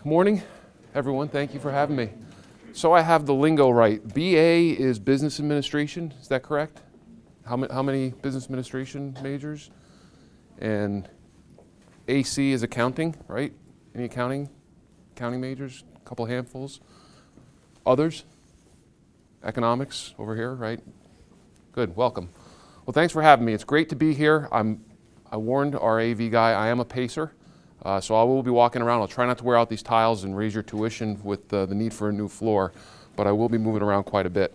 Morning, everyone. Thank you for having me. So I have the lingo right. BA is business administration. Is that correct? How many business administration majors? And AC is accounting, right? Any accounting majors? A couple handfuls. Others? Economics over here, right? Good. Welcome. Well, thanks for having me. It's great to be here. I warned our AV guy I am a pacer. So I will be walking around. I'll try not to wear out these tiles and raise your tuition with the need for a new floor, but I will be moving around quite a bit.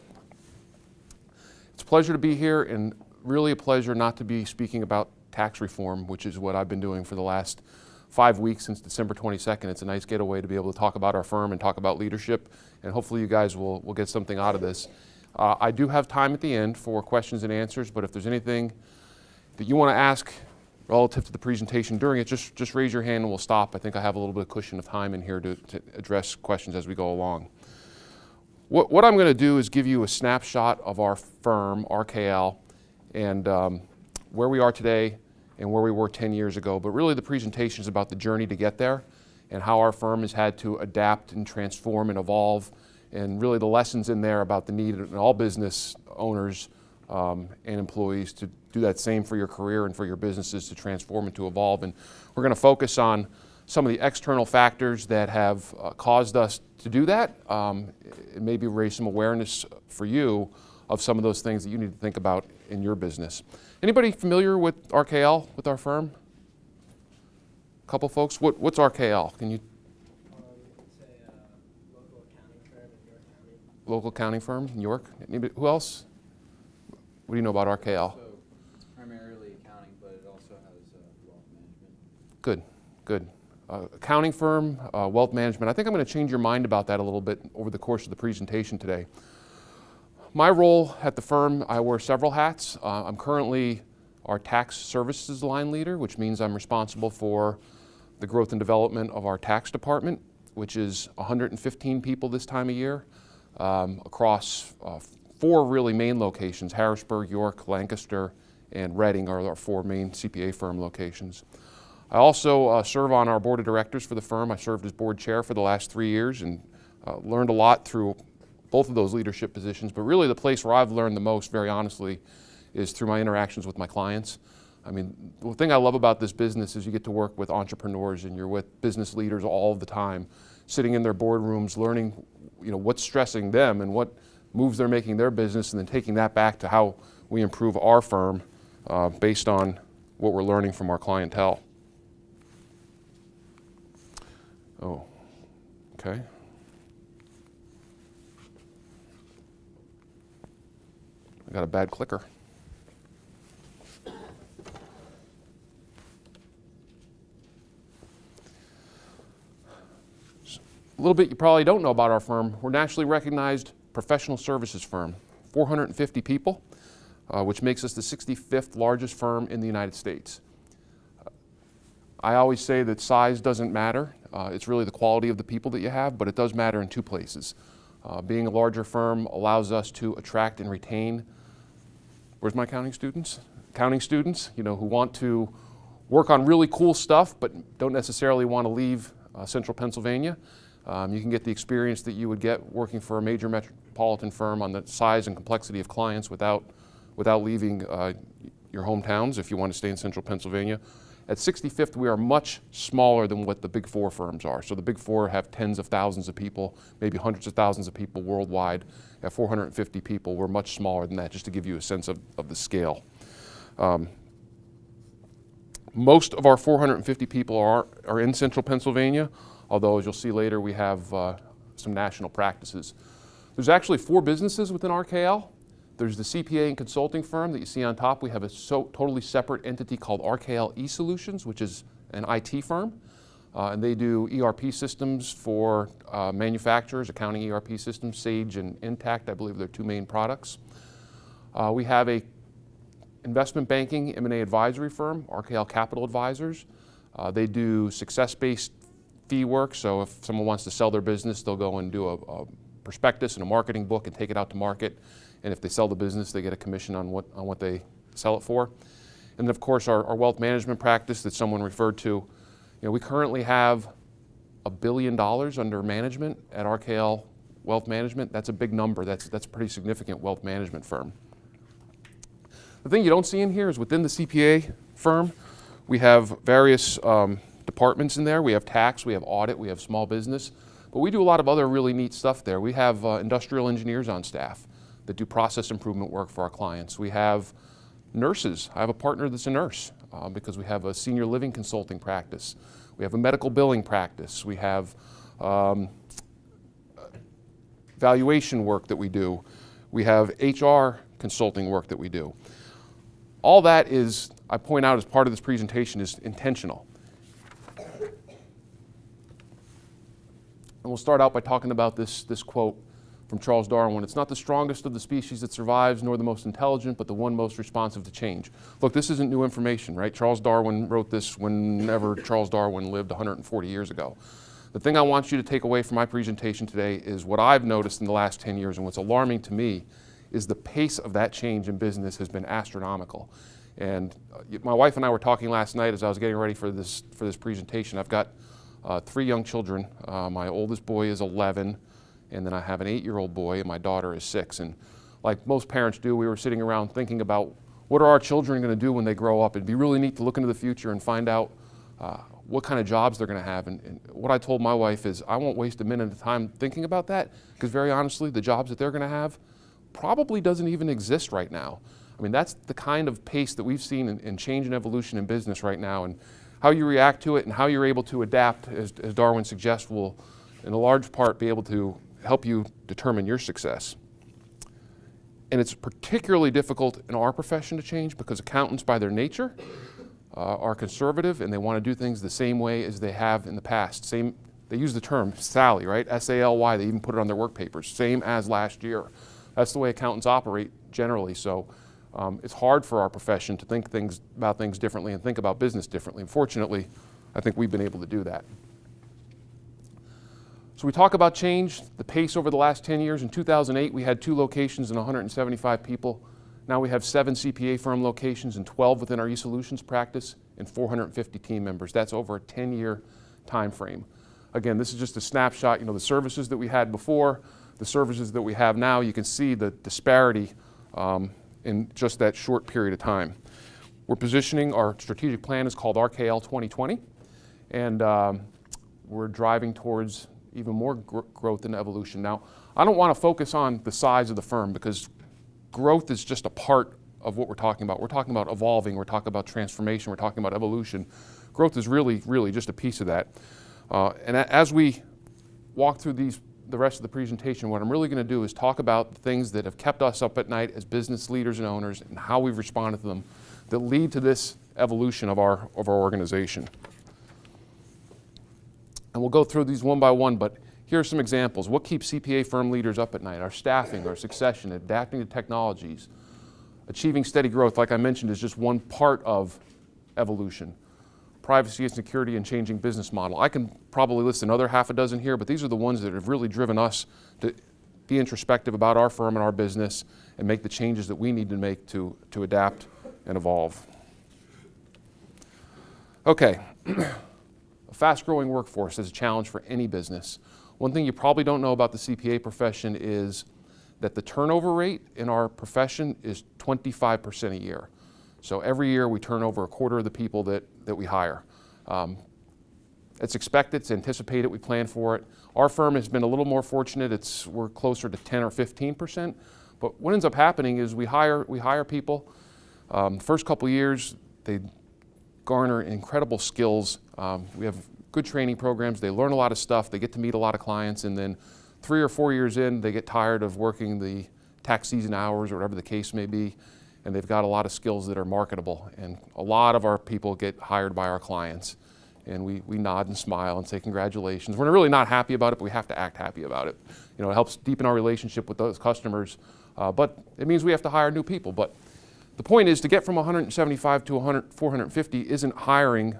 It's a pleasure to be here, and really a pleasure not to be speaking about tax reform, which is what I've been doing for the last 5 weeks since December 22nd. It's a nice getaway to be able to talk about our firm and talk about leadership, and hopefully you guys will get something out of this. I do have time at the end for questions and answers, but if there's anything that you want to ask relative to the presentation during it, just raise your hand and we'll stop. I think I have a little bit of cushion of time in here to address questions as we go along. What I'm going to do is give you a snapshot of our firm, RKL, and where we are today and where we were 10 years ago. But really the presentation is about the journey to get there and how our firm has had to adapt and transform and evolve, and really the lessons in there about the need in all business owners and employees to do that same for your career and for your businesses, to transform and to evolve. And we're going to focus on some of the external factors that have caused us to do that, and maybe raise some awareness for you of some of those things that you need to think about in your business. Anybody familiar with RKL, with our firm? A couple folks. What's RKL? Can you? It's a local accounting firm in York County. Local accounting firm in York. Anybody, who else? What do you know about RKL? So it's primarily accounting, but it also has wealth management. Good, good. Accounting firm, wealth management. I think I'm going to change your mind about that a little bit over the course of the presentation today. My role at the firm, I wear several hats. I'm currently our tax services line leader, which means I'm responsible for the growth and development of our tax department, which is 115 people this time of year, across 4 really main locations: Harrisburg, York, Lancaster, and Reading are our 4 main CPA firm locations. I also serve on our board of directors for the firm. I served as board chair for the last 3 years and learned a lot through both of those leadership positions. But really the place where I've learned the most, very honestly, is through my interactions with my clients. I mean, the thing I love about this business is you get to work with entrepreneurs and you're with business leaders all the time, sitting in their boardrooms, learning, what's stressing them and what moves they're making their business, and then taking that back to how we improve our firm based on what we're learning from our clientele. Oh, okay. I got a bad clicker. A little bit you probably don't know about our firm. We're nationally recognized professional services firm, 450 people, which makes us the 65th largest firm in the United States. I always say that size doesn't matter. It's really the quality of the people that you have, but it does matter in 2 places. Being a larger firm allows us to attract and retain, where's my accounting students? Accounting students, who want to work on really cool stuff, but don't necessarily want to leave central Pennsylvania. You can get the experience that you would get working for a major metropolitan firm on the size and complexity of clients without leaving your hometowns if you want to stay in central Pennsylvania. At 65th, we are much smaller than what the Big 4 firms are. So the Big 4 have tens of thousands of people, maybe hundreds of thousands of people worldwide. At 450 people, we're much smaller than that, just to give you a sense of the scale. Most of our 450 people are in central Pennsylvania, although as you'll see later, we have some national practices. There's actually 4 businesses within RKL. There's the CPA and consulting firm that you see on top. We have a totally separate entity called RKL eSolutions, which is an IT firm. And they do ERP systems for manufacturers, accounting ERP systems, Sage and Intact, I believe they're 2 main products. We have a investment banking M&A advisory firm, RKL Capital Advisors. They do success-based fee work, so if someone wants to sell their business, they'll go and do a prospectus and a marketing book and take it out to market. And if they sell the business, they get a commission on what they sell it for. And then of course our wealth management practice that someone referred to. We currently have $1 billion under management at RKL Wealth Management. That's a big number. That's a pretty significant wealth management firm. The thing you don't see in here is within the CPA firm, we have various departments in there. We have tax, we have audit, we have small business, but we do a lot of other really neat stuff there. We have industrial engineers on staff that do process improvement work for our clients. We have nurses. I have a partner that's a nurse because we have a senior living consulting practice. We have a medical billing practice. We have valuation work that we do. We have HR consulting work that we do. All that is, I point out as part of this presentation, is intentional. And we'll start out by talking about this quote from Charles Darwin. It's not the strongest of the species that survives, nor the most intelligent, but the one most responsive to change. Look, this isn't new information, right? Charles Darwin wrote this whenever Charles Darwin lived 140 years ago. The thing I want you to take away from my presentation today is what I've noticed in the last 10 years, and what's alarming to me is the pace of that change in business has been astronomical. And my wife and I were talking last night as I was getting ready for this presentation. I've got 3 young children. My oldest boy is 11, and then I have an 8-year-old boy, and my daughter is 6. And like most parents do, we were sitting around thinking about what are our children going to do when they grow up. It'd be really neat to look into the future and find out what kind of jobs they're going to have. And what I told my wife is I won't waste a minute of time thinking about that, because very honestly, the jobs that they're going to have probably doesn't even exist right now. I mean, that's the kind of pace that we've seen in change and evolution in business right now, and how you react to it and how you're able to adapt, as Darwin suggests, will in a large part be able to help you determine your success. And it's particularly difficult in our profession to change because accountants by their nature are conservative, and they want to do things the same way as they have in the past. They use the term SALY, right? S-A-L-Y, they even put it on their work papers, same as last year. That's the way accountants operate generally. So it's hard for our profession to think about things differently and think about business differently. And fortunately, I think we've been able to do that. So we talk about change, the pace over the last 10 years. In 2008, we had 2 locations and 175 people. Now we have 7 CPA firm locations and 12 within our eSolutions practice and 450 team members. That's over a 10-year time frame. Again, this is just a snapshot, the services that we had before, the services that we have now. You can see the disparity in just that short period of time. We're positioning, our strategic plan is called RKL 2020, and we're driving towards even more growth and evolution. Now, I don't want to focus on the size of the firm because growth is just a part of what we're talking about. We're talking about evolving, we're talking about transformation, we're talking about evolution. Growth is really, really just a piece of that. And as we walk through the rest of the presentation, what I'm really going to do is talk about the things that have kept us up at night as business leaders and owners and how we've responded to them that lead to this evolution of our organization. And we'll go through these one by one, but here are some examples. What keeps CPA firm leaders up at night? Our staffing, our succession, adapting to technologies. Achieving steady growth, like I mentioned, is just one part of evolution. Privacy and security and changing business model. I can probably list another half a dozen here, but these are the ones that have really driven us to be introspective about our firm and our business and make the changes that we need to make to adapt and evolve. Okay, a fast-growing workforce is a challenge for any business. One thing you probably don't know about the CPA profession is that the turnover rate in our profession is 25% a year. So every year we turn over a quarter of the people that we hire. It's expected, it's anticipated, we plan for it. Our firm has been a little more fortunate. We're closer to 10 or 15%. But what ends up happening is we hire people. First couple years, they garner incredible skills. We have good training programs. They learn a lot of stuff. They get to meet a lot of clients. And then 3 or 4 years in, they get tired of working the tax season hours or whatever the case may be. And they've got a lot of skills that are marketable. And a lot of our people get hired by our clients. And we nod and smile and say congratulations. We're really not happy about it, but we have to act happy about it. It helps deepen our relationship with those customers. But it means we have to hire new people. But the point is, to get from 175 to 450 isn't hiring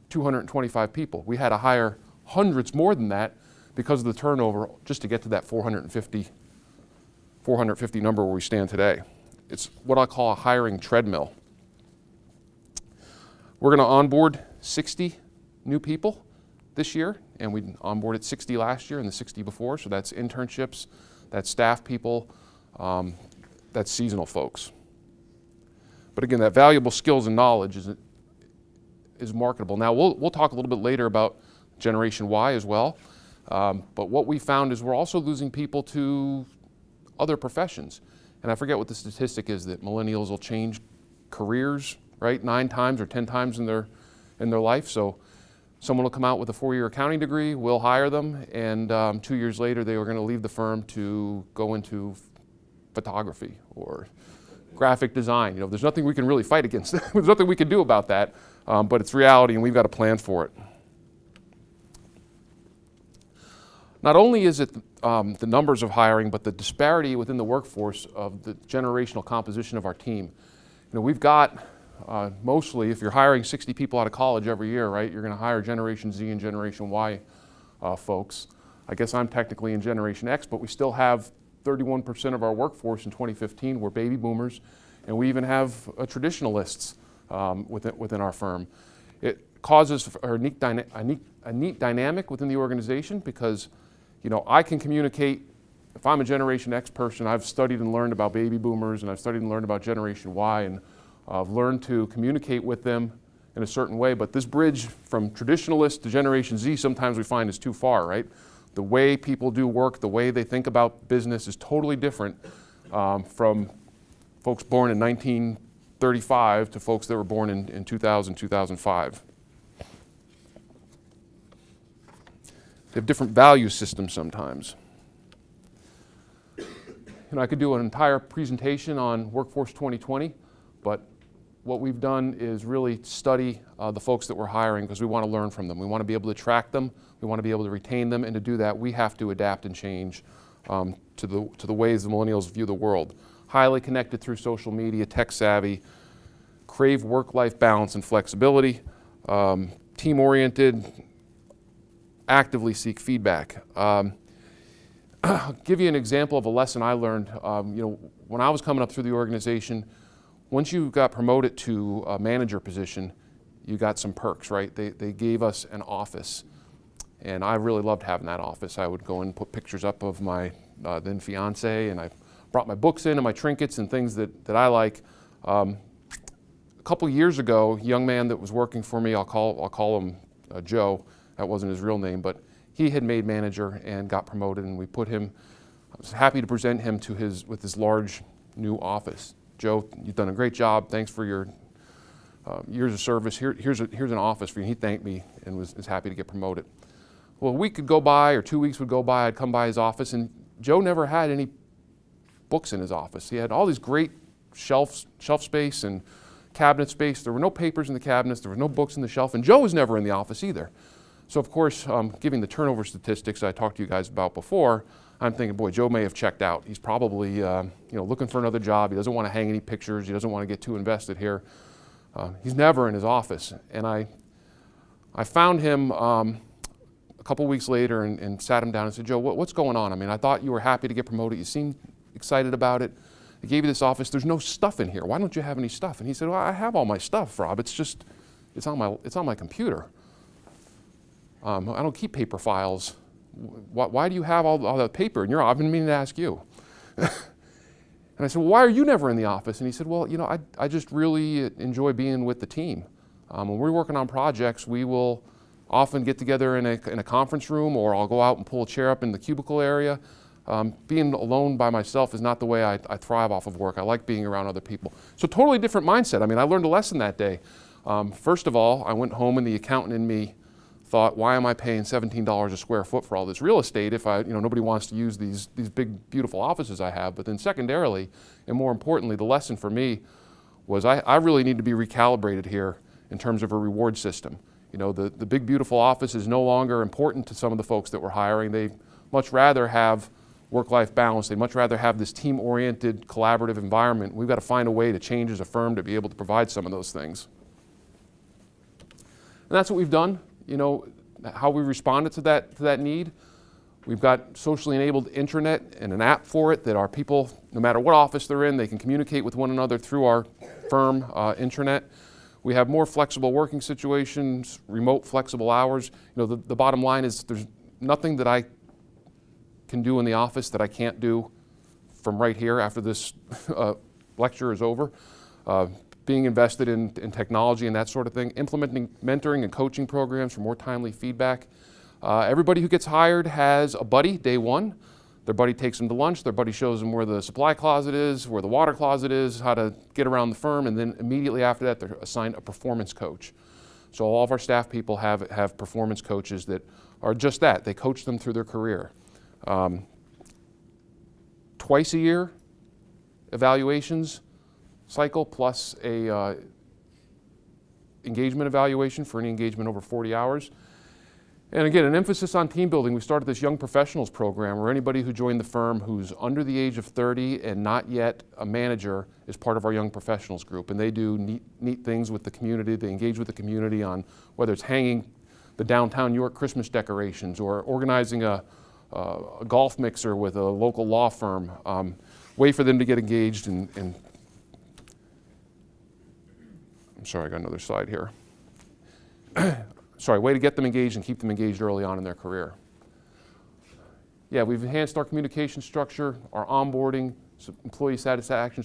225 people. We had to hire hundreds more than that because of the turnover just to get to that 450 number where we stand today. It's what I call a hiring treadmill. We're going to onboard 60 new people this year, and we onboarded 60 last year and the 60 before, so that's internships, that's staff people, that's seasonal folks. But again, that valuable skills and knowledge is marketable. Now, we'll talk a little bit later about Generation Y as well, but what we found is we're also losing people to other professions. And I forget what the statistic is that millennials will change careers, right, 9 times or 10 times in their life. So someone will come out with a 4-year accounting degree, we'll hire them, and 2 years later they were going to leave the firm to go into photography or graphic design. You know, there's nothing we can really fight against. There's nothing we can do about that, but it's reality, and we've got a plan for it. Not only is it the numbers of hiring, but the disparity within the workforce of the generational composition of our team. You know, we've got mostly, if you're hiring 60 people out of college every year, right, you're going to hire Generation Z and Generation Y folks. I guess I'm technically in Generation X, but we still have 31% of our workforce in 2015 were baby boomers, and we even have traditionalists within our firm. It causes a neat dynamic within the organization because, you know, I can communicate. If I'm a Generation X person, I've studied and learned about baby boomers, and I've studied and learned about Generation Y, and I've learned to communicate with them in a certain way. But this bridge from traditionalist to Generation Z sometimes we find is too far, right? The way people do work, the way they think about business is totally different from folks born in 1935 to folks that were born in 2000, 2005. They have different value systems sometimes. You know, I could do an entire presentation on Workforce 2020, but what we've done is really study the folks that we're hiring because we want to learn from them. We want to be able to attract them. We want to be able to retain them, and to do that, we have to adapt and change to the ways the millennials view the world. Highly connected through social media, tech savvy, crave work-life balance and flexibility, team-oriented, actively seek feedback. I'll give you an example of a lesson I learned. You know, when I was coming up through the organization, once you got promoted to a manager position, you got some perks, right? They gave us an office, and I really loved having that office. I would go and put pictures up of my then fiance, and I brought my books in and my trinkets and things that I like. A couple years ago, a young man that was working for me, I'll call him Joe. That wasn't his real name, but he had made manager and got promoted, and we put him. I was happy to present him to with his large new office. Joe, you've done a great job. Thanks for your years of service. Here's an office for you. He thanked me and was happy to get promoted. Well, a week could go by or 2 weeks would go by. I'd come by his office, and Joe never had any books in his office. He had all these great shelf space and cabinet space. There were no papers in the cabinets. There were no books in the shelf, and Joe was never in the office either. So of course, giving the turnover statistics I talked to you guys about before, I'm thinking, boy, Joe may have checked out. He's probably looking for another job. He doesn't want to hang any pictures. He doesn't want to get too invested here. He's never in his office. And I found him a couple weeks later and sat him down and said, Joe, what's going on? I mean, I thought you were happy to get promoted. You seemed excited about it. I gave you this office. There's no stuff in here. Why don't you have any stuff? And he said, well, I have all my stuff, Rob. It's on my computer. I don't keep paper files. Why do you have all that paper? And I've been meaning to ask you. And I said, well, why are you never in the office? And he said, well, I just really enjoy being with the team. When we're working on projects, we will often get together in a conference room, or I'll go out and pull a chair up in the cubicle area. Being alone by myself is not the way I thrive off of work. I like being around other people. So totally different mindset. I mean, I learned a lesson that day. First of all, I went home and the accountant in me thought, why am I paying $17 a square foot for all this real estate if nobody wants to use these big, beautiful offices I have? But then secondarily, and more importantly, the lesson for me was I really need to be recalibrated here in terms of a reward system. The big, beautiful office is no longer important to some of the folks that we're hiring. They much rather have work-life balance. They'd much rather have this team-oriented, collaborative environment. We've got to find a way to change as a firm to be able to provide some of those things. And that's what we've done. How we responded to that need. We've got socially enabled intranet and an app for it that our people, no matter what office they're in, they can communicate with one another through our firm intranet. We have more flexible working situations, remote flexible hours. The bottom line is there's nothing that I can do in the office that I can't do from right here after this lecture is over. Being invested in technology and that sort of thing, implementing mentoring and coaching programs for more timely feedback. Everybody who gets hired has a buddy day one. Their buddy takes them to lunch, their buddy shows them where the supply closet is, where the water closet is, how to get around the firm, and then immediately after that they're assigned a performance coach. So all of our staff people have performance coaches that are just that. They coach them through their career. Twice a year evaluations cycle plus a engagement evaluation for any engagement over 40 hours. And again, an emphasis on team building. We started this Young Professionals program where anybody who joined the firm who's under the age of 30 and not yet a manager is part of our Young Professionals group. And they do neat things with the community. They engage with the community on whether it's hanging the downtown York Christmas decorations or organizing a golf mixer with a local law firm. Way for them to get engaged and I'm sorry, I got another slide here. Way to get them engaged and keep them engaged early on in their career. Yeah, we've enhanced our communication structure, our onboarding, employee satisfaction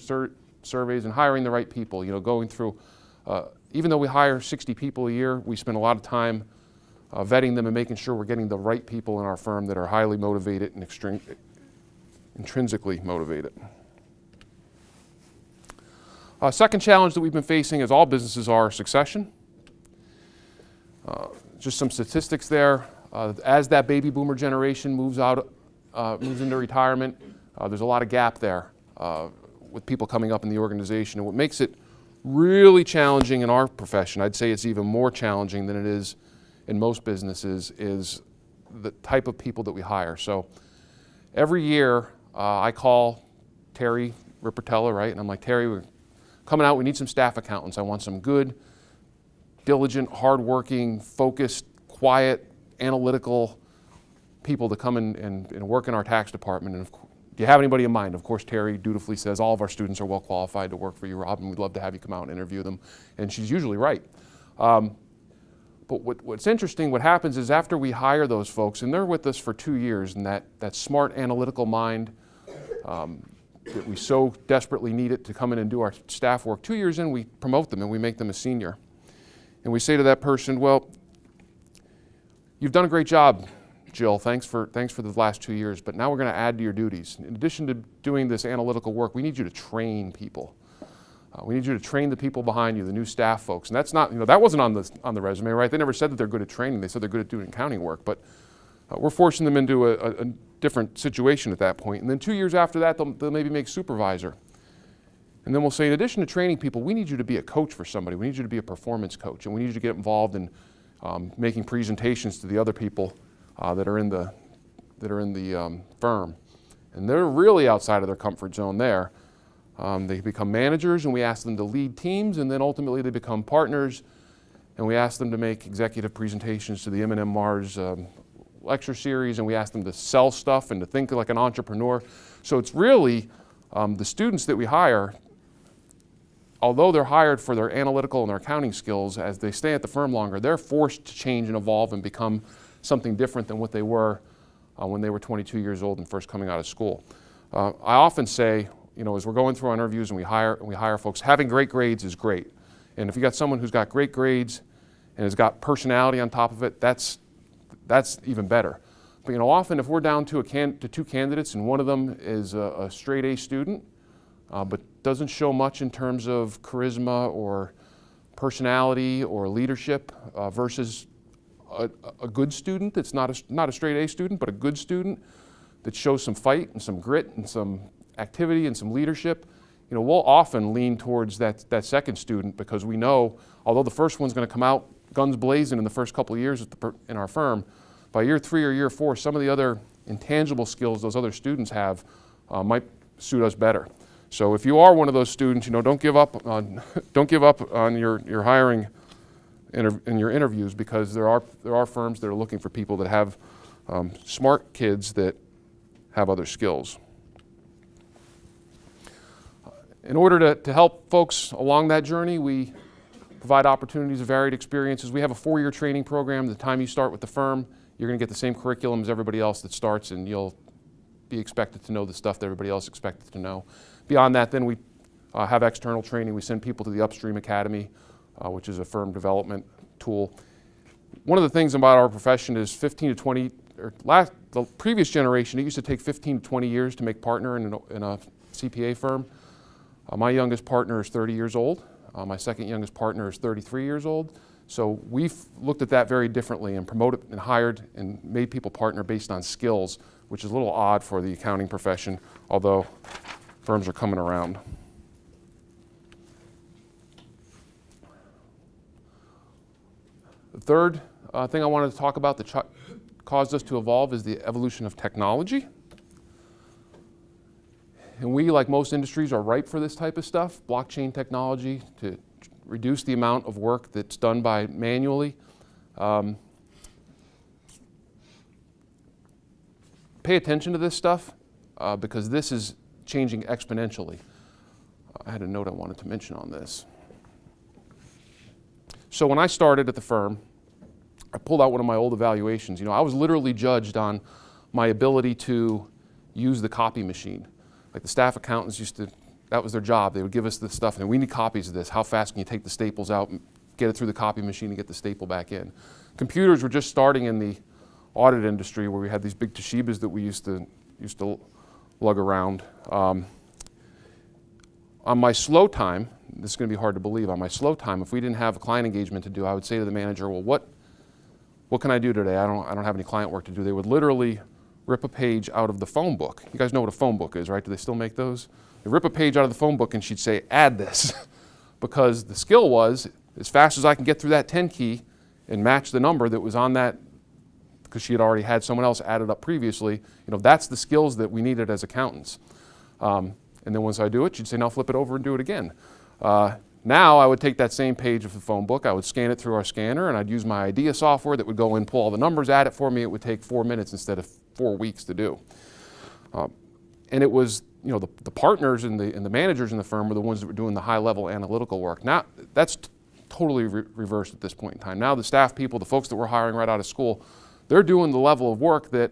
surveys, and hiring the right people. Going through, even though we hire 60 people a year, we spend a lot of time vetting them and making sure we're getting the right people in our firm that are highly motivated and intrinsically motivated. Second challenge that we've been facing, as all businesses are, succession. Just some statistics there. As that baby boomer generation moves into retirement, there's a lot of gap there with people coming up in the organization. And what makes it really challenging in our profession, I'd say it's even more challenging than it is in most businesses, is the type of people that we hire. So every year I call Terry Rippertella, right? And I'm like, Terry, we're coming out, we need some staff accountants. I want some good, diligent, hardworking, focused, quiet, analytical people to come and work in our tax department. And do you have anybody in mind? Of course, Terry dutifully says all of our students are well qualified to work for you, Rob, and we'd love to have you come out and interview them. And she's usually right. But what's interesting, what happens is after we hire those folks, and they're with us for 2 years, and that smart analytical mind that we so desperately need it to come in and do our staff work, 2 years in, we promote them and we make them a senior. And we say to that person, well, you've done a great job, Jill. Thanks for the last 2 years, but now we're going to add to your duties. In addition to doing this analytical work, we need you to train people. We need you to train the people behind you, the new staff folks. And that's not, that wasn't on the resume, right? They never said that they're good at training. They said they're good at doing accounting work, but we're forcing them into a different situation at that point. And then 2 years after that, they'll maybe make supervisor. And then we'll say, in addition to training people, we need you to be a coach for somebody. We need you to be a performance coach, and we need you to get involved in making presentations to the other people that are in the firm. And they're really outside of their comfort zone there. They become managers, and we ask them to lead teams, and then ultimately they become partners, and we ask them to make executive presentations to the M&M Mars lecture series, and we ask them to sell stuff and to think like an entrepreneur. So it's really the students that we hire, although they're hired for their analytical and their accounting skills, as they stay at the firm longer, they're forced to change and evolve and become something different than what they were when they were 22 years old and first coming out of school. I often say, as we're going through our interviews and we hire folks, having great grades is great. And if you got someone who's got great grades and has got personality on top of it, that's even better. But often if we're down to two candidates and one of them is a straight A student, but doesn't show much in terms of charisma or personality or leadership versus a good student that's not a straight A student, but a good student that shows some fight and some grit and some activity and some leadership, we'll often lean towards that second student, because we know, although the first one's going to come out guns blazing in the first couple of years in our firm, by year 3 or year 4, some of the other intangible skills those other students have might suit us better. So if you are one of those students, don't give up on your hiring in your interviews, because there are firms that are looking for people that have smart kids that have other skills. In order to help folks along that journey, we provide opportunities of varied experiences. We have a 4-year training program. The time you start with the firm, you're going to get the same curriculum as everybody else that starts, and you'll be expected to know the stuff that everybody else is expected to know. Beyond that, then we have external training. We send people to the Upstream Academy, which is a firm development tool. One of the things about our profession is 15 to 20, the previous generation, it used to take 15 to 20 years to make partner in a CPA firm. My youngest partner is 30 years old. My second youngest partner is 33 years old. So we've looked at that very differently and promoted and hired and made people partner based on skills, which is a little odd for the accounting profession, although firms are coming around. The third thing I wanted to talk about that caused us to evolve is the evolution of technology. And we, like most industries, are ripe for this type of stuff. Blockchain technology to reduce the amount of work that's done by manually. Pay attention to this stuff because this is changing exponentially. I had a note I wanted to mention on this. So when I started at the firm, I pulled out one of my old evaluations. I was literally judged on my ability to use the copy machine. Like the staff accountants used to, that was their job. They would give us this stuff, and we need copies of this. How fast can you take the staples out and get it through the copy machine and get the staple back in? Computers were just starting in the audit industry, where we had these big Toshibas that we used to lug around. On my slow time, this is going to be hard to believe, on my slow time, if we didn't have a client engagement to do, I would say to the manager, well, what can I do today? I don't have any client work to do. They would literally rip a page out of the phone book. You guys know what a phone book is, right? Do they still make those? They rip a page out of the phone book and she'd say, add this. Because the skill was, as fast as I can get through that 10 key and match the number that was on that, because she had already had someone else add it up previously, that's the skills that we needed as accountants. And then once I do it, she'd say, now flip it over and do it again. Now I would take that same page of the phone book, I would scan it through our scanner, and I'd use my idea software that would go in, pull all the numbers, add it for me. It would take 4 minutes instead of 4 weeks to do. And it was, the partners and the managers in the firm were the ones that were doing the high-level analytical work. Now, that's totally reversed at this point in time. Now the staff people, the folks that we're hiring right out of school, they're doing the level of work that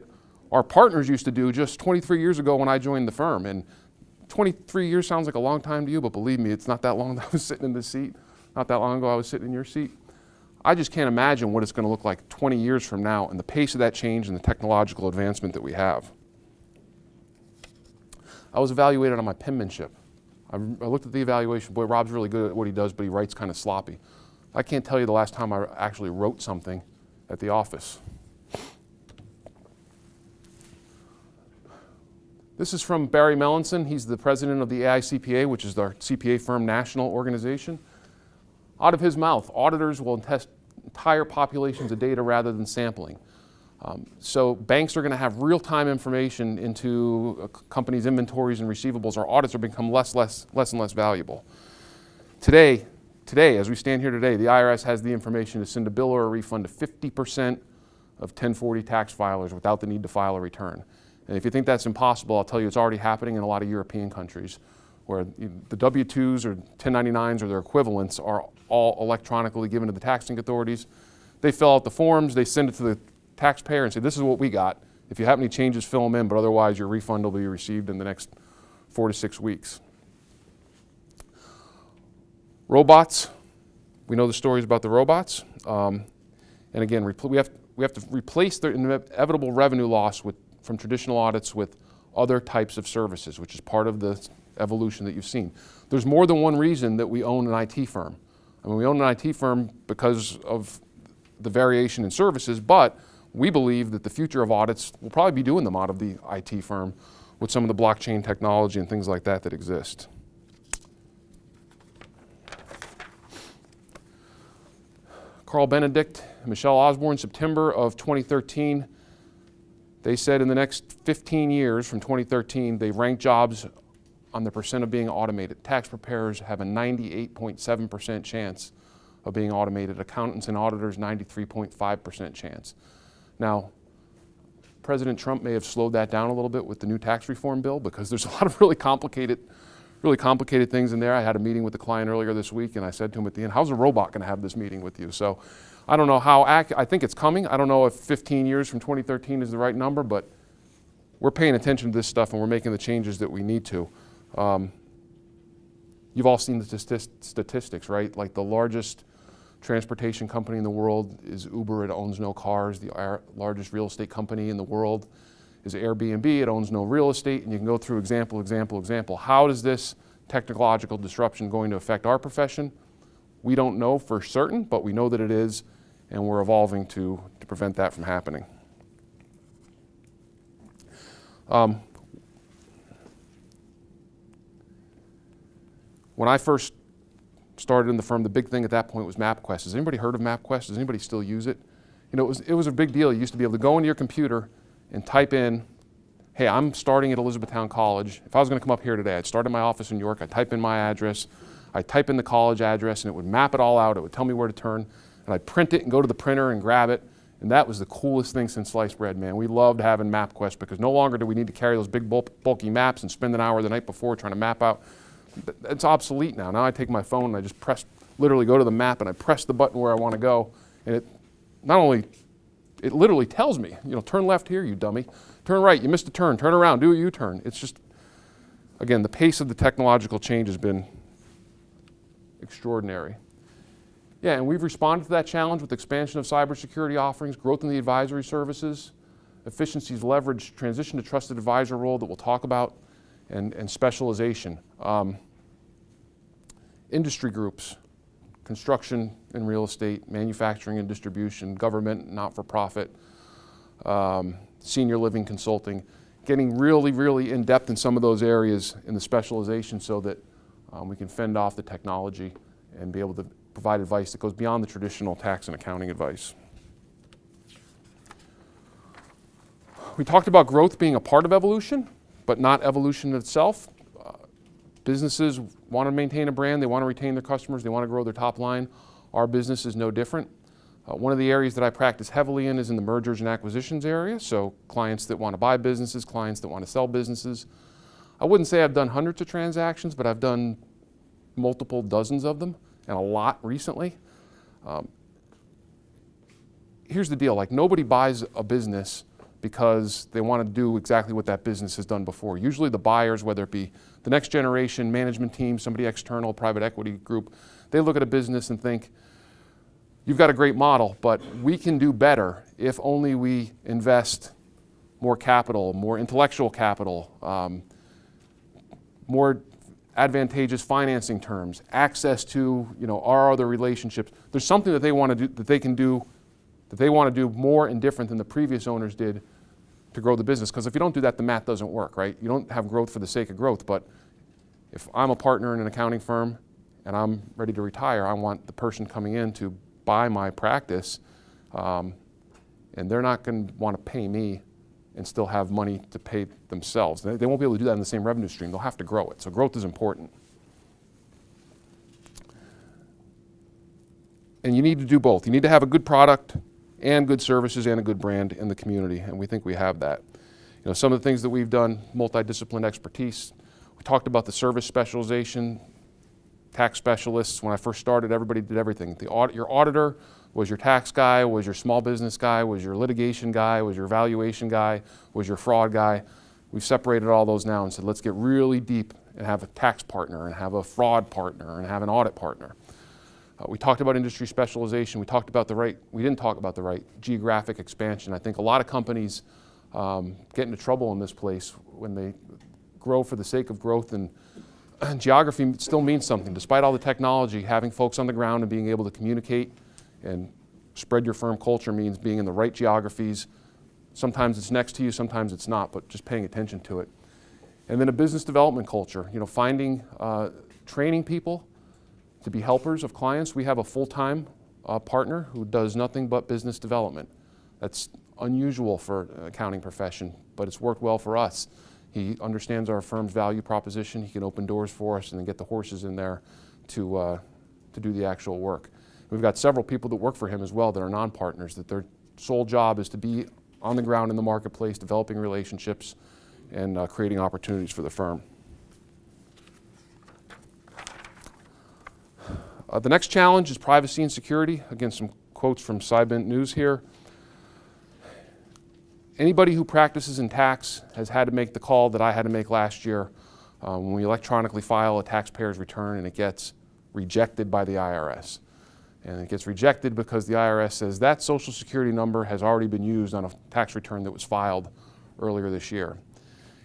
our partners used to do just 23 years ago when I joined the firm. And 23 years sounds like a long time to you, but believe me, it's not that long that I was sitting in this seat. Not that long ago I was sitting in your seat. I just can't imagine what it's going to look like 20 years from now and the pace of that change and the technological advancement that we have. I was evaluated on my penmanship. I looked at the evaluation. Boy, Rob's really good at what he does, but he writes kind of sloppy. I can't tell you the last time I actually wrote something at the office. This is from Barry Melanson. He's the president of the AICPA, which is our CPA Firm national organization. Out of his mouth, auditors will test entire populations of data rather than sampling. So banks are going to have real-time information into a company's inventories and receivables. Our audits are become less and less valuable. Today, as we stand here today, the IRS has the information to send a bill or a refund to 50% of 1040 tax filers without the need to file a return. And if you think that's impossible, I'll tell you it's already happening in a lot of European countries where the W-2s or 1099s or their equivalents are all electronically given to the taxing authorities. They fill out the forms, they send it to the taxpayer and say, this is what we got. If you have any changes, fill them in, but otherwise your refund will be received in the next 4 to 6 weeks. Robots, we know the stories about the robots. And again, we have to replace the inevitable revenue loss from traditional audits with other types of services, which is part of the evolution that you've seen. There's more than one reason that we own an IT firm. I mean, we own an IT firm because of the variation in services, but we believe that the future of audits will probably be doing them out of the IT firm with some of the blockchain technology and things like that exist. Carl Benedict and Michelle Osborne, September of 2013, they said in the next 15 years from 2013, they ranked jobs on the percent of being automated. Tax preparers have a 98.7% chance of being automated. Accountants and auditors, 93.5% chance. Now, President Trump may have slowed that down a little bit with the new tax reform bill because there's a lot of really complicated really complicated things in there. I had a meeting with the client earlier this week, and I said to him at the end, how's a robot going to have this meeting with you? So I don't know how, I think it's coming. I don't know if 15 years from 2013 is the right number, but we're paying attention to this stuff and we're making the changes that we need to. You've all seen the statistics, right? Like the largest transportation company in the world is Uber. It owns no cars. The largest real estate company in the world is Airbnb. It owns no real estate. And you can go through example, example, example. How is this technological disruption going to affect our profession? We don't know for certain, but we know that it is, and we're evolving to prevent that from happening. When I first started in the firm, the big thing at that point was MapQuest. Has anybody heard of MapQuest? Does anybody still use it? You know, it was a big deal. You used to be able to go into your computer and type in, hey, I'm starting at Elizabethtown College. If I was going to come up here today, I'd start at my office in New York, I'd type in my address, I'd type in the college address, and it would map it all out. It would tell me where to turn, and I'd print it and go to the printer and grab it. And that was the coolest thing since sliced bread, man. We loved having MapQuest because no longer do we need to carry those big bulky maps and spend an hour the night before trying to map out. It's obsolete now. Now I take my phone and I just literally go to the map and I press the button where I want to go. And it literally tells me, you know, turn left here, you dummy. Turn right, you missed a turn. Turn around, do a U-turn. It's just, again, the pace of the technological change has been extraordinary. Yeah, and we've responded to that challenge with expansion of cybersecurity offerings, growth in the advisory services, efficiencies leverage, transition to trusted advisor role that we'll talk about, and specialization. Industry groups, construction and real estate, manufacturing and distribution, government, not-for-profit, senior living consulting, getting really, really in-depth in some of those areas in the specialization so that we can fend off the technology and be able to provide advice that goes beyond the traditional tax and accounting advice. We talked about growth being a part of evolution, but not evolution itself. Businesses want to maintain a brand, they want to retain their customers, they want to grow their top line. Our business is no different. One of the areas that I practice heavily in is in the mergers and acquisitions area, so clients that want to buy businesses, clients that want to sell businesses. I wouldn't say I've done hundreds of transactions, but I've done multiple dozens of them, and a lot recently. Here's the deal, like nobody buys a business because they want to do exactly what that business has done before. Usually the buyers, whether it be the next generation management team, somebody external, private equity group, they look at a business and think, you've got a great model, but we can do better if only we invest more capital, more intellectual capital, more advantageous financing terms, access to, you know, our other relationships. There's something that they want to do, that they can do, that they want to do more and different than the previous owners did to grow the business. Because if you don't do that, the math doesn't work, right? You don't have growth for the sake of growth, but if I'm a partner in an accounting firm and I'm ready to retire, I want the person coming in to buy my practice, and they're not going to want to pay me and still have money to pay themselves. They won't be able to do that in the same revenue stream. They'll have to grow it. So growth is important. And you need to do both. You need to have a good product and good services and a good brand in the community, and we think we have that. You know, some of the things that we've done, multidisciplinary expertise. We talked about the service specialization, tax specialists. When I first started, everybody did everything. Your auditor was your tax guy, was your small business guy, was your litigation guy, was your valuation guy, was your fraud guy. We've separated all those now and said, let's get really deep and have a tax partner and have a fraud partner and have an audit partner. We talked about industry specialization. We didn't talk about the right geographic expansion. I think a lot of companies get into trouble in this place when they grow for the sake of growth, and geography still means something. Despite all the technology, having folks on the ground and being able to communicate and spread your firm culture means being in the right geographies. Sometimes it's next to you, sometimes it's not, but just paying attention to it. And then a business development culture, you know, finding, training people to be helpers of clients. We have a full-time partner who does nothing but business development. That's unusual for an accounting profession, but it's worked well for us. He understands our firm's value proposition. He can open doors for us and then get the horses in there to do the actual work. We've got several people that work for him as well that are non-partners, that their sole job is to be on the ground in the marketplace, developing relationships and creating opportunities for the firm. The next challenge is privacy and security. Again, some quotes from Cybint News here. Anybody who practices in tax has had to make the call that I had to make last year when we electronically file a taxpayer's return and it gets rejected by the IRS. And it gets rejected because the IRS says that Social Security number has already been used on a tax return that was filed earlier this year.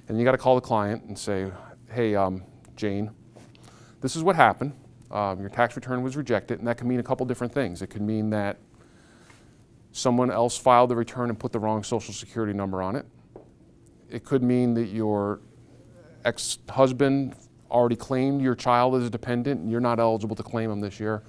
And you got to call the client and say, hey, Jane, this is what happened. Your tax return was rejected, and that can mean a couple different things. It could mean that someone else filed the return and put the wrong Social Security number on it. It could mean that your ex-husband already claimed your child as a dependent and you're not eligible to claim him this year.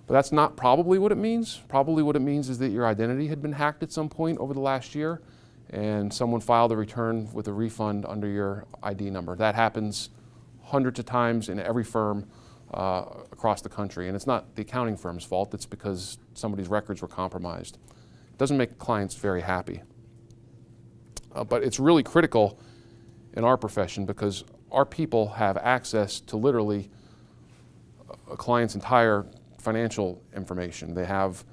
But that's not probably what it means. Probably what it means is that your identity had been hacked at some point over the last year and someone filed a return with a refund under your ID number. That happens hundreds of times in every firm across the country. And it's not the accounting firm's fault, it's because somebody's records were compromised. It doesn't make clients very happy. But it's really critical in our profession because our people have access to literally a client's entire financial information. They have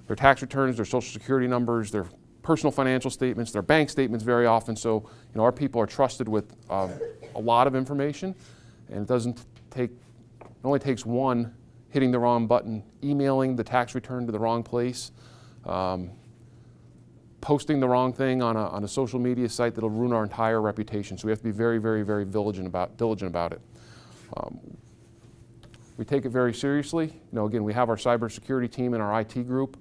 their tax returns, their Social Security numbers, their personal financial statements, their bank statements very often. So, our people are trusted with a lot of information, and it only takes one hitting the wrong button, emailing the tax return to the wrong place, posting the wrong thing on a social media site that'll ruin our entire reputation. So we have to be very, very, very diligent about it. We take it very seriously. Again, we have our cybersecurity team and our IT group,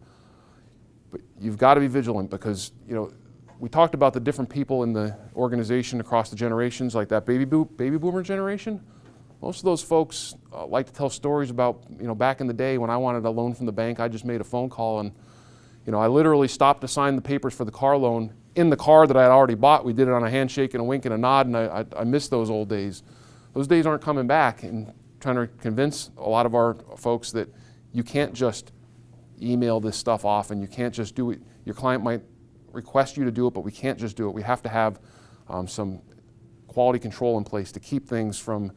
but you've got to be vigilant because, we talked about the different people in the organization across the generations, like that baby boomer generation. Most of those folks like to tell stories about, back in the day when I wanted a loan from the bank, I just made a phone call and, I literally stopped to sign the papers for the car loan in the car that I had already bought. We did it on a handshake and a wink and a nod, and I miss those old days. Those days aren't coming back, and trying to convince a lot of our folks that you can't just email this stuff off and you can't just do it. Your client might request you to do it, but we can't just do it. We have to have some quality control in place to keep things from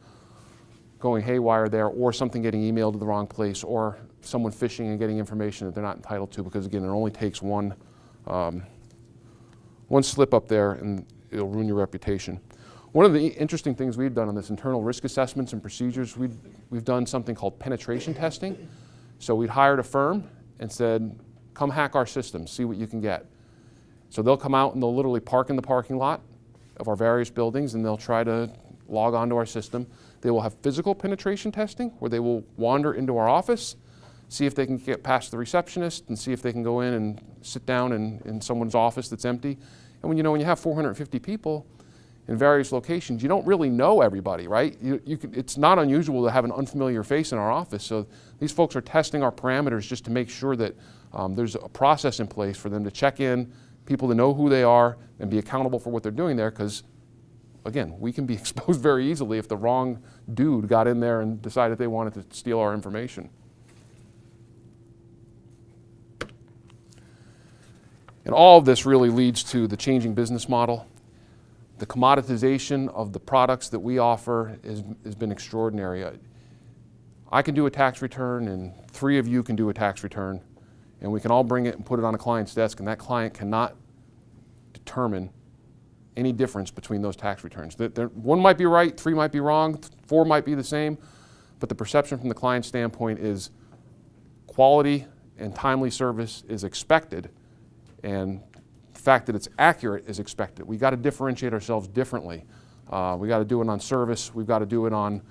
going haywire there, or something getting emailed to the wrong place, or someone phishing and getting information that they're not entitled to, because again, it only takes one slip up there and it'll ruin your reputation. One of the interesting things we've done on this internal risk assessments and procedures, we've done something called penetration testing. So we'd hired a firm and said, come hack our system, see what you can get. So they'll come out and they'll literally park in the parking lot of our various buildings and they'll try to log onto our system. They will have physical penetration testing where they will wander into our office, see if they can get past the receptionist and see if they can go in and sit down in someone's office that's empty. And when you have 450 people in various locations, you don't really know everybody, right? It's not unusual to have an unfamiliar face in our office. So these folks are testing our parameters just to make sure that there's a process in place for them to check in, people to know who they are and be accountable for what they're doing there, because again, we can be exposed very easily if the wrong dude got in there and decided they wanted to steal our information. And all of this really leads to the changing business model. The commoditization of the products that we offer has been extraordinary. I can do a tax return and 3 of you can do a tax return, and we can all bring it and put it on a client's desk, and that client cannot determine any difference between those tax returns. One might be right, 3 might be wrong, 4 might be the same, but the perception from the client standpoint is quality and timely service is expected, and the fact that it's accurate is expected. We got to differentiate ourselves differently. We got to do it on service, we've got to do it on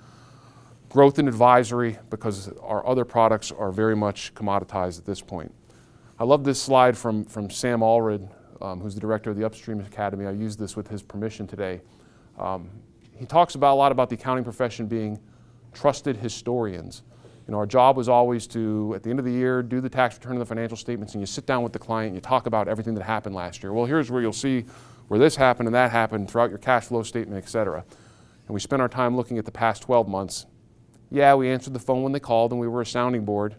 growth and advisory, because our other products are very much commoditized at this point. I love this slide from Sam Allred, who's the director of the Upstream Academy. I used this with his permission today. He talks a lot about the accounting profession being trusted historians. Our job was always to, at the end of the year, do the tax return and the financial statements, and you sit down with the client and you talk about everything that happened last year. Well, here's where you'll see where this happened and that happened throughout your cash flow statement, et cetera. And we spent our time looking at the past 12 months. Yeah, we answered the phone when they called and we were a sounding board,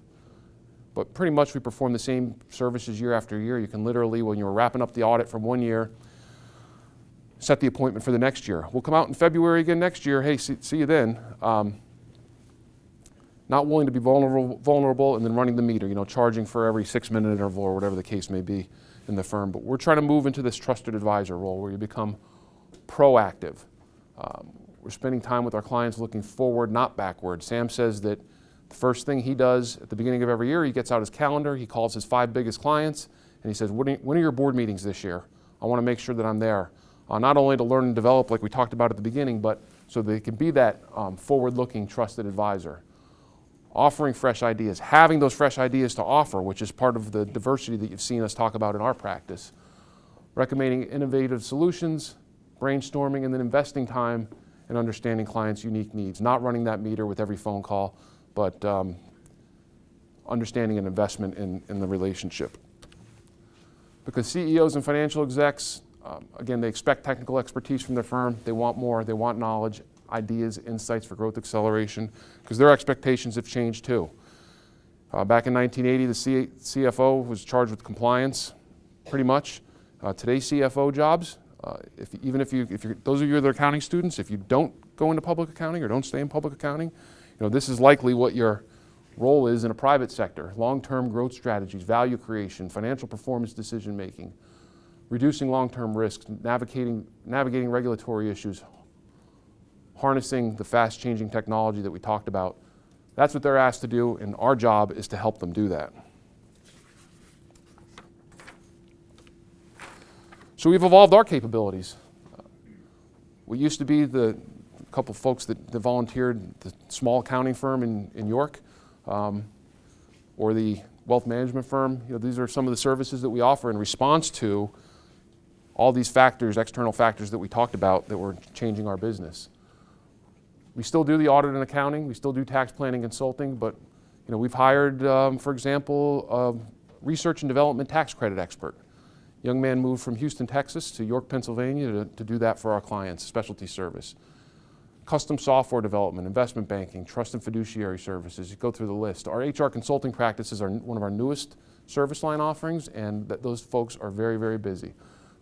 but pretty much we performed the same services year after year. You can literally, when you were wrapping up the audit from one year, set the appointment for the next year. We'll come out in February again next year. Hey, see you then. not willing to be vulnerable, and then running the meter, charging for every 6-minute interval or whatever the case may be in the firm. But we're trying to move into this trusted advisor role where you become proactive. We're spending time with our clients looking forward, not backward. Sam says that the first thing he does at the beginning of every year, he gets out his calendar, he calls his 5 biggest clients, and he says, when are your board meetings this year? I want to make sure that I'm there. Not only to learn and develop like we talked about at the beginning, but so they can be that forward-looking, trusted advisor. Offering fresh ideas, having those fresh ideas to offer, which is part of the diversity that you've seen us talk about in our practice. Recommending innovative solutions, brainstorming, and then investing time in understanding clients' unique needs. Not running that meter with every phone call, but understanding an investment in the relationship. Because CEOs and financial execs, again, they expect technical expertise from their firm. They want more, they want knowledge, ideas, insights for growth acceleration, because their expectations have changed too. Back in 1980, the CFO was charged with compliance, pretty much. Today's CFO jobs, those of you that are accounting students, if you don't go into public accounting or don't stay in public accounting, this is likely what your role is in a private sector. Long-term growth strategies, value creation, financial performance decision making, reducing long-term risks, navigating regulatory issues, harnessing the fast-changing technology that we talked about. That's what they're asked to do, and our job is to help them do that. So we've evolved our capabilities. We used to be the couple folks that volunteered, the small accounting firm in York, or the wealth management firm. These are some of the services that we offer in response to all these factors, external factors that we talked about that were changing our business. We still do the audit and accounting. We still do tax planning consulting, but we've hired, for example, a research and development tax credit expert. Young man moved from Houston, Texas to York, Pennsylvania to do that for our clients, specialty service. Custom software development, investment banking, trust and fiduciary services. You go through the list. Our HR consulting practices are one of our newest service line offerings, and those folks are very, very busy.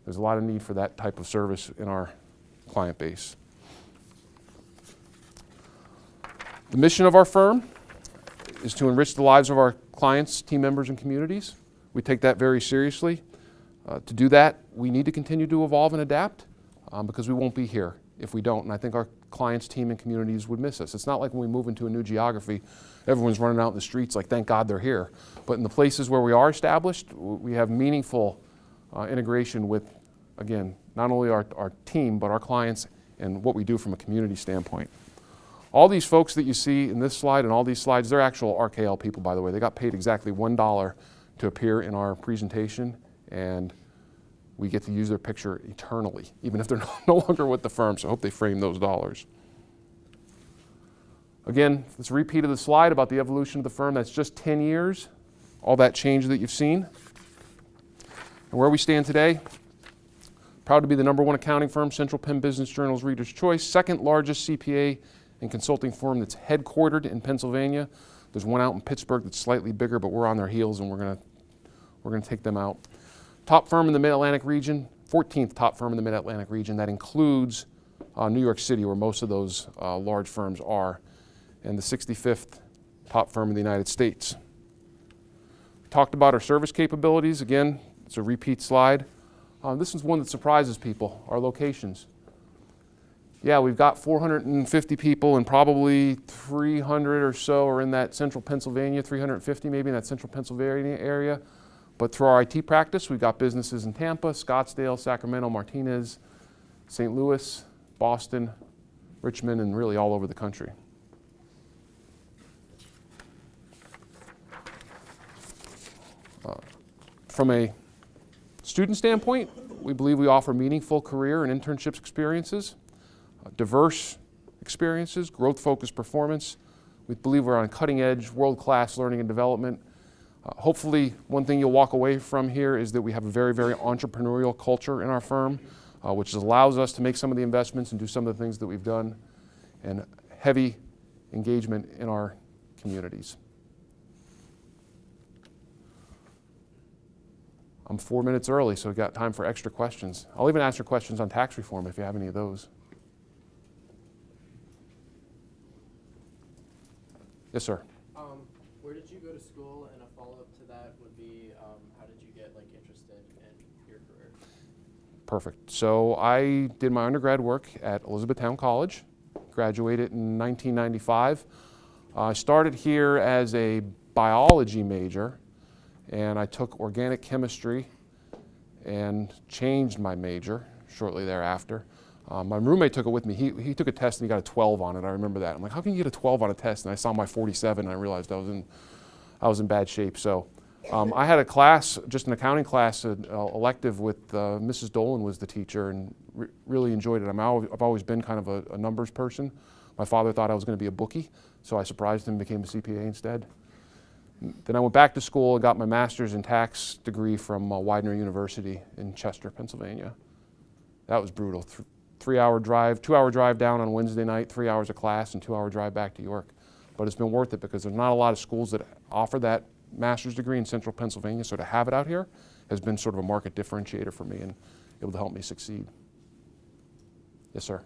There's a lot of need for that type of service in our client base. The mission of our firm is to enrich the lives of our clients, team members, and communities. We take that very seriously. To do that, we need to continue to evolve and adapt because we won't be here if we don't, and I think our clients, team, and communities would miss us. It's not like when we move into a new geography, everyone's running out in the streets like, thank God they're here. But in the places where we are established, we have meaningful integration with, again, not only our team, but our clients and what we do from a community standpoint. All these folks that you see in this slide and all these slides, they're actual RKL people, by the way. They got paid exactly $1 to appear in our presentation, and we get to use their picture eternally, even if they're no longer with the firm, so I hope they frame those dollars. Again, it's a repeat of the slide about the evolution of the firm. That's just 10 years, all that change that you've seen. And where we stand today, proud to be the #1 accounting firm, Central Penn Business Journal's Reader's Choice, second largest CPA and consulting firm that's headquartered in Pennsylvania. There's one out in Pittsburgh that's slightly bigger, but we're on their heels and we're going to take them out. Top firm in the Mid-Atlantic region, 14th top firm in the Mid-Atlantic region. That includes New York City, where most of those large firms are, and the 65th top firm in the United States. We talked about our service capabilities. Again, it's a repeat slide. This is one that surprises people, our locations. Yeah, we've got 450 people, and probably 300 or so are in that central Pennsylvania, 350 maybe in that central Pennsylvania area. But through our IT practice, we've got businesses in Tampa, Scottsdale, Sacramento, Martinez, St. Louis, Boston, Richmond, and really all over the country. From a student standpoint, we believe we offer meaningful career and internships experiences, diverse experiences, growth-focused performance. We believe we're on cutting edge, world-class learning and development. Hopefully, one thing you'll walk away from here is that we have a very, very entrepreneurial culture in our firm, which allows us to make some of the investments and do some of the things that we've done, and heavy engagement in our communities. I'm 4 minutes early, so we've got time for extra questions. I'll even answer questions on tax reform if you have any of those. Yes, sir. school, and a follow-up to that would be, how did you get like interested in your career? Perfect. So I did my undergrad work at Elizabethtown College, graduated in 1995. I started here as a biology major, and I took organic chemistry and changed my major shortly thereafter. My roommate took it with me. He took a test and he got a 12 on it. I remember that. I'm like, how can you get a 12 on a test? And I saw my 47 and I realized I was in bad shape. So I had a class, just an accounting class, an elective with Mrs. Dolan was the teacher, and really enjoyed it. I've always been kind of a numbers person. My father thought I was going to be a bookie, so I surprised him and became a CPA instead. Then I went back to school and got my master's in tax degree from Widener University in Chester, Pennsylvania. That was brutal. 2-hour drive down on Wednesday night, 3 hours of class, and 2-hour drive back to York. But it's been worth it because there's not a lot of schools that offer that master's degree in central Pennsylvania, so to have it out here has been sort of a market differentiator for me and able to help me succeed. Yes, sir.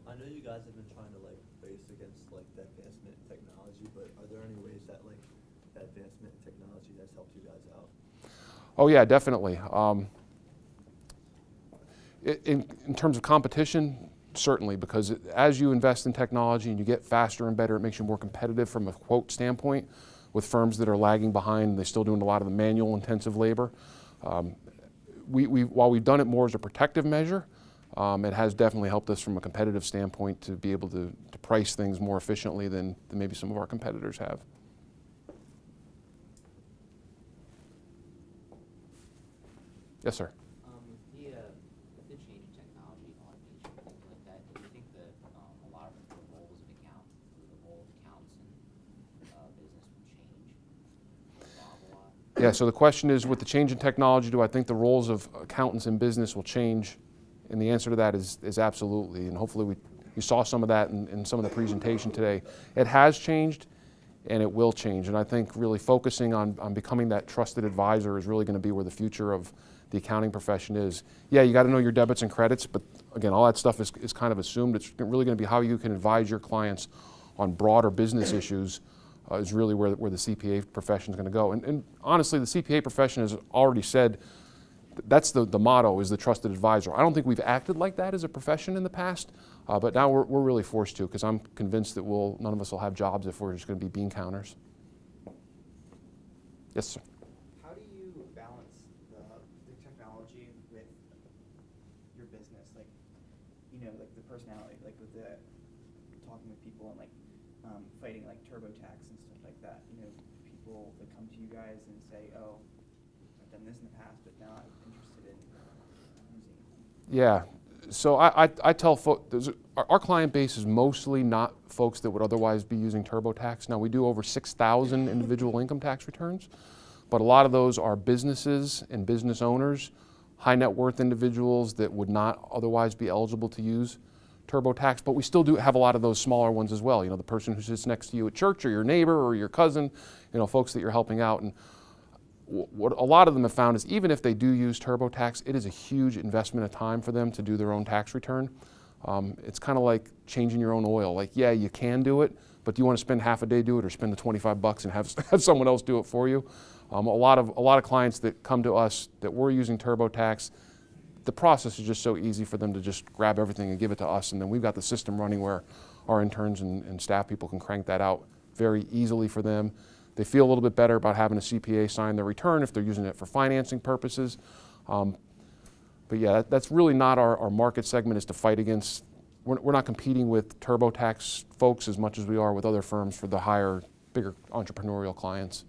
I know you guys have been trying to like race against like the advancement in technology, but are there any ways that like that advancement in technology has helped you guys out? Oh yeah, definitely. In terms of competition, certainly, because as you invest in technology and you get faster and better, it makes you more competitive from a quote standpoint with firms that are lagging behind and they're still doing a lot of the manual intensive labor. While we've done it more as a protective measure, it has definitely helped us from a competitive standpoint to be able to price things more efficiently than maybe some of our competitors have. Yes, sir. With the change in technology and automation and things like that, do you think that a lot of the roles of the role of accountants in business will change, evolve a lot? Yeah, so the question is, with the change in technology, do I think the roles of accountants in business will change? And the answer to that is absolutely, and hopefully you saw some of that in some of the presentation today. It has changed, and it will change, and I think really focusing on becoming that trusted advisor is really going to be where the future of the accounting profession is. Yeah, you got to know your debits and credits, but again, all that stuff is kind of assumed. It's really going to be how you can advise your clients on broader business issues is really where the CPA profession is going to go. And honestly, the CPA profession has already said that's the motto, is the trusted advisor. I don't think we've acted like that as a profession in the past, but now we're really forced to, because I'm convinced that none of us will have jobs if we're just going to be bean counters. Yes, sir. How do you balance the technology with your business? Like, like the personality, like with the talking with people and like fighting like TurboTax and stuff like that. People that come to you guys and say, "Oh, I've done this in the past, but now I'm interested in using it." Yeah. So I tell folks, our client base is mostly not folks that would otherwise be using TurboTax. Now we do over 6,000 individual income tax returns, but a lot of those are businesses and business owners, high net worth individuals that would not otherwise be eligible to use TurboTax, but we still do have a lot of those smaller ones as well. The person who sits next to you at church, or your neighbor, or your cousin, folks that you're helping out. And what a lot of them have found is even if they do use TurboTax, it is a huge investment of time for them to do their own tax return. It's kind of like changing your own oil. Like, yeah, you can do it, but do you want to spend half a day do it, or spend the $25 and have someone else do it for you? A lot of clients that come to us that we're using TurboTax, the process is just so easy for them to just grab everything and give it to us, and then we've got the system running where our interns and staff people can crank that out very easily for them. They feel a little bit better about having a CPA sign their return if they're using it for financing purposes. But yeah, that's really not our market segment, is to fight against. We're not competing with TurboTax folks as much as we are with other firms for the higher, bigger entrepreneurial clients.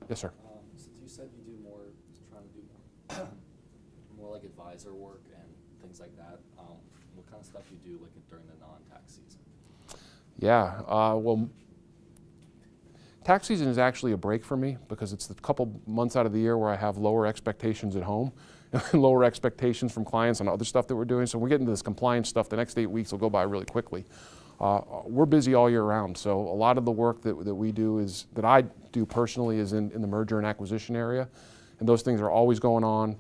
Yes, sir. So you said you do trying to do more like advisor work and things like that. What kind of stuff you do like during the non-tax season? Yeah, well, tax season is actually a break for me, because it's the couple months out of the year where I have lower expectations at home and lower expectations from clients on other stuff that we're doing. So when we get into this compliance stuff, the next 8 weeks will go by really quickly. We're busy all year round, so a lot of the work that we do that I do personally is in the merger and acquisition area, and those things are always going on,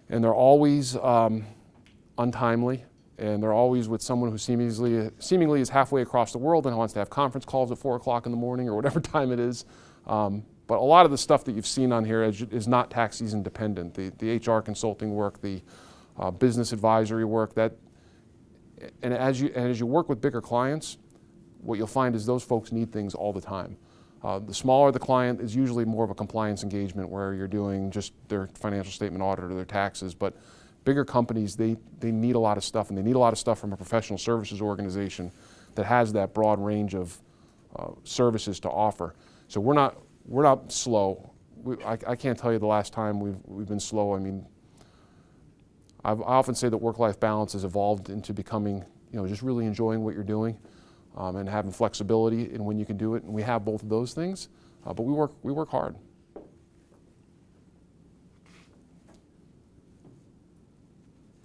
and they're always untimely and they're always with someone who seemingly is halfway across the world and wants to have conference calls at 4 o'clock in the morning or whatever time it is. But a lot of the stuff that you've seen on here is not tax season dependent. The HR consulting work, the business advisory work, and as you work with bigger clients, what you'll find is those folks need things all the time. The smaller the client is usually more of a compliance engagement where you're doing just their financial statement audit or their taxes, but bigger companies, they need a lot of stuff, and they need a lot of stuff from a professional services organization that has that broad range of services to offer. So we're not slow. I can't tell you the last time we've been slow. I mean, I often say that work-life balance has evolved into becoming, just really enjoying what you're doing and having flexibility in when you can do it. And we have both of those things, but we work hard.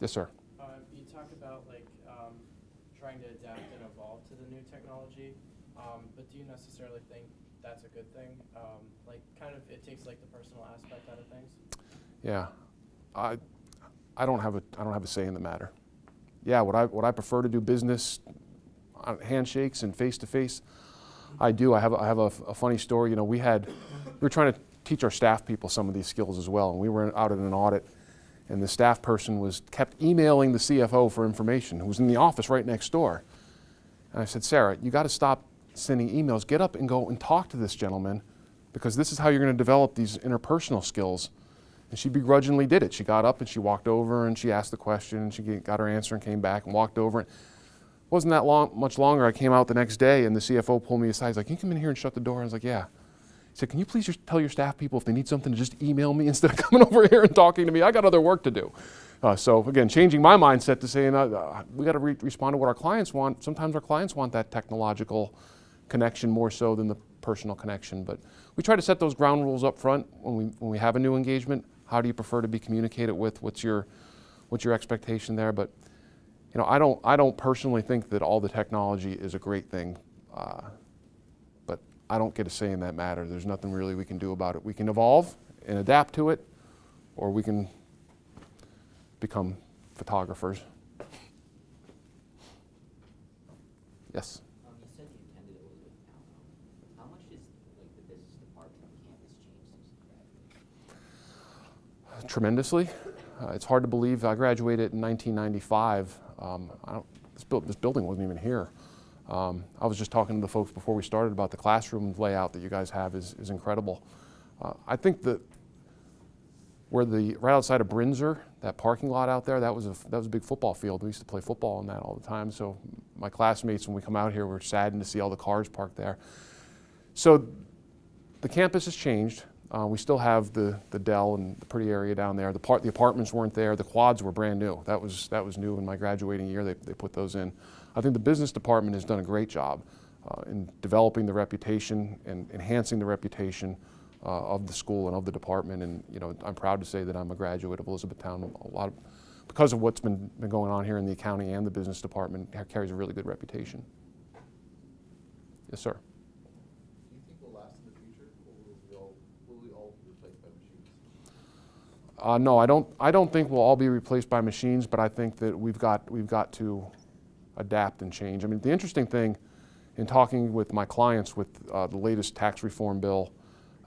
Yes, sir. You talked about trying to adapt and evolve to the new technology, but do you necessarily think that's a good thing? It takes the personal aspect out of things. Yeah, I don't have a say in the matter. Yeah, would I prefer to do business on handshakes and face to face? I do. I have a funny story. We were trying to teach our staff people some of these skills as well, and we were out at an audit, and the staff person kept emailing the CFO for information, who was in the office right next door. And I said, Sarah, you got to stop sending emails. Get up and go and talk to this gentleman, because this is how you're going to develop these interpersonal skills. And she begrudgingly did it. She got up and she walked over and she asked the question and she got her answer and came back and walked over. It wasn't that much longer. I came out the next day and the CFO pulled me aside. He's like, can you come in here and shut the door? I was like, yeah. He said, can you please just tell your staff people if they need something to just email me instead of coming over here and talking to me? I got other work to do. So again, changing my mindset to saying we got to respond to what our clients want. Sometimes our clients want that technological connection more so than the personal connection. But we try to set those ground rules up front when we have a new engagement. How do you prefer to be communicated with? What's your expectation there? But I don't personally think that all the technology is a great thing. But I don't get a say in that matter. There's nothing really we can do about it. We can evolve and adapt to it, or we can become photographers. Yes? You said you attended Elizabethtown. How much is the business department campus changed since you graduated? Tremendously. It's hard to believe. I graduated in 1995. This building wasn't even here. I was just talking to the folks before we started about the classroom layout that you guys have is incredible. I think that right outside of Brinzer, that parking lot out there, that was a big football field. We used to play football on that all the time. So my classmates, when we come out here, we're saddened to see all the cars parked there. So the campus has changed. We still have the Dell and the pretty area down there. The apartments weren't there. The quads were brand new. That was new in my graduating year. They put those in. I think the business department has done a great job in developing the reputation and enhancing the reputation of the school and of the department. And I'm proud to say that I'm a graduate of Elizabethtown. Because of what's been going on here in the accounting and the business department, it carries a really good reputation. Yes, sir. Do you think will last in the future, or will we all be replaced by machines? No, I don't think we'll all be replaced by machines, but I think that we've got to adapt and change. I mean, the interesting thing in talking with my clients with the latest tax reform bill,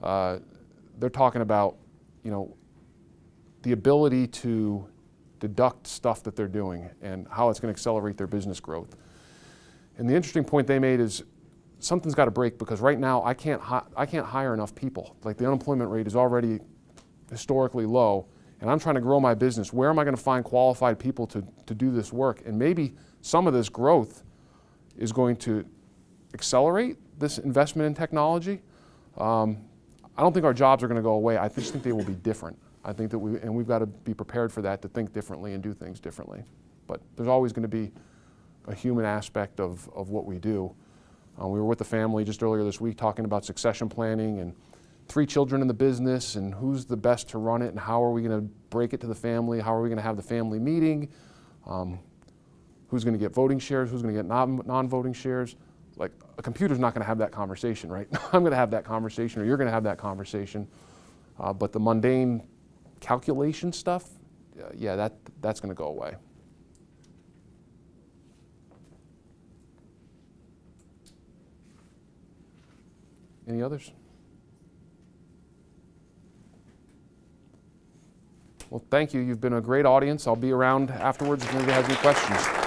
they're talking about, the ability to deduct stuff that they're doing and how it's going to accelerate their business growth. And the interesting point they made is something's got to break, because right now I can't hire enough people. Like, the unemployment rate is already historically low, and I'm trying to grow my business. Where am I going to find qualified people to do this work? And maybe some of this growth is going to accelerate this investment in technology. I don't think our jobs are going to go away. I just think they will be different. I think that we've got to be prepared for that, to think differently and do things differently. But there's always going to be a human aspect of what we do. We were with the family just earlier this week talking about succession planning and 3 children in the business and who's the best to run it and how are we going to break it to the family, how are we going to have the family meeting, who's going to get voting shares, who's going to get non-voting shares. Like, a computer's not going to have that conversation, right? I'm going to have that conversation, or you're going to have that conversation. But the mundane calculation stuff, yeah, that's going to go away. Any others? Well, thank you. You've been a great audience. I'll be around afterwards if anybody has any questions.